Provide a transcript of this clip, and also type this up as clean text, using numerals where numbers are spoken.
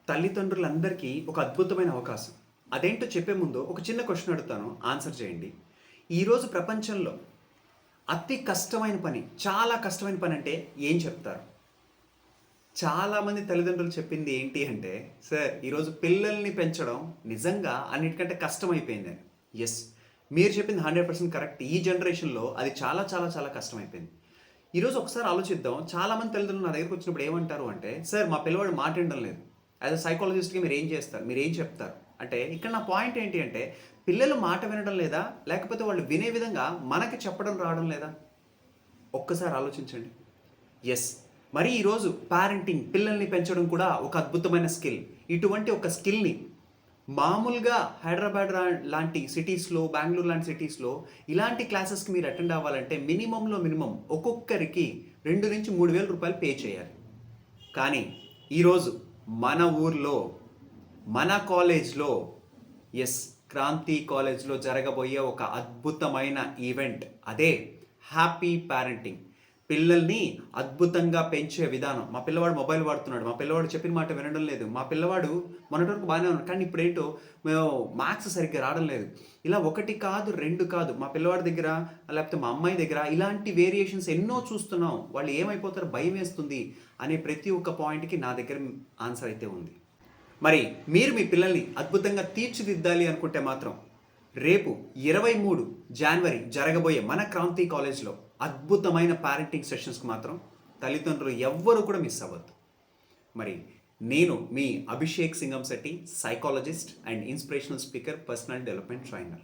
తల్లిదండ్రులందరికీ ఒక అద్భుతమైన అవకాశం. అదేంటో చెప్పే ముందు ఒక చిన్న క్వెషన్ అడుగుతాను. ఆన్సర్ చేయండి. ఈరోజు ప్రపంచంలో అతి కష్టమైన పని, చాలా కష్టమైన పని అంటే ఏం చెప్తారు? చాలామంది తల్లిదండ్రులు చెప్పింది ఏంటి అంటే, సార్ ఈరోజు పిల్లల్ని పెంచడం నిజంగా అన్నిటికంటే కష్టమైపోయిందని. యెస్, మీరు చెప్పింది 100% కరెక్ట్. ఈ జనరేషన్‌లో అది చాలా చాలా చాలా కష్టమైపోయింది. ఈరోజు ఒకసారి ఆలోచిద్దాం. చాలామంది తల్లిదండ్రులు నా దగ్గరికి వచ్చినప్పుడు ఏమంటారు అంటే, సార్ మా పిల్లవాడు మాట వినడం లేదు. యాజ్ ఎ సైకాలజిస్ట్‌గా మీరేం చేస్తారు? మీరేం చెప్తారు? అంటే ఇక్కడ నా పాయింట్ ఏంటి అంటే, పిల్లలు మాట వినడం లేదా? లేకపోతే వాళ్ళు వినే విధంగా మనకి చెప్పడం రావడం లేదా? ఒక్కసారి ఆలోచించండి. యెస్. మరి ఈరోజు పేరెంటింగ్, పిల్లల్ని పెంచడం కూడా ఒక అద్భుతమైన స్కిల్. ఇటువంటి ఒక స్కిల్‌ని మామూలుగా హైదరాబాద్ లాంటి సిటీస్‌లో, బెంగుళూరు లాంటి సిటీస్‌లో ఇలాంటి క్లాసెస్‌కి మీరు అటెండ్ అవ్వాలంటే మినిమమ్‌లో మినిమమ్ ఒక్కొక్కరికి ₹2,000-3,000 పే చేయాలి. కానీ ఈరోజు మన ఊర్లో, మన కాలేజ్‌లో, యెస్, క్రాంతి కాలేజ్‌లో జరగబోయే ఒక అద్భుతమైన ఈవెంట్. అదే హ్యాపీ పేరెంటింగ్. పిల్లల్ని అద్భుతంగా పెంచే విధానం. మా పిల్లవాడు మొబైల్ వాడుతున్నాడు. మా పిల్లవాడు చెప్పిన మాట వినడం లేదు. మా పిల్లవాడు మొన్నటి వరకు బాగానే ఉన్నాడు. కానీ ఇప్పుడేంటో మేము మ్యాథ్స్ సరిగ్గా రావడం లేదు. ఇలా ఒకటి కాదు, 2 కాదు. మా పిల్లవాడి దగ్గర, లేకపోతే మా అమ్మాయి దగ్గర ఇలాంటి వేరియేషన్స్ ఎన్నో చూస్తున్నాం. వాళ్ళు ఏమైపోతారో భయమేస్తుంది అనే ప్రతి ఒక్క పాయింట్‌కి నా దగ్గర ఆన్సర్ అయితే ఉంది. మరి మీరు మీ పిల్లల్ని అద్భుతంగా తీర్చిదిద్దాలి అనుకుంటే మాత్రం రేపు 23 జనవరి జరగబోయే మన క్రాంతి కాలేజ్‌లో అద్భుతమైన పేరెంటింగ్ సెషన్స్‌కి మాత్రం తల్లిదండ్రులు ఎవ్వరూ కూడా మిస్ అవ్వద్దు. మరి నేను మీ Abhishek Singamsetti, psychologist and inspirational speaker, personal development trainer.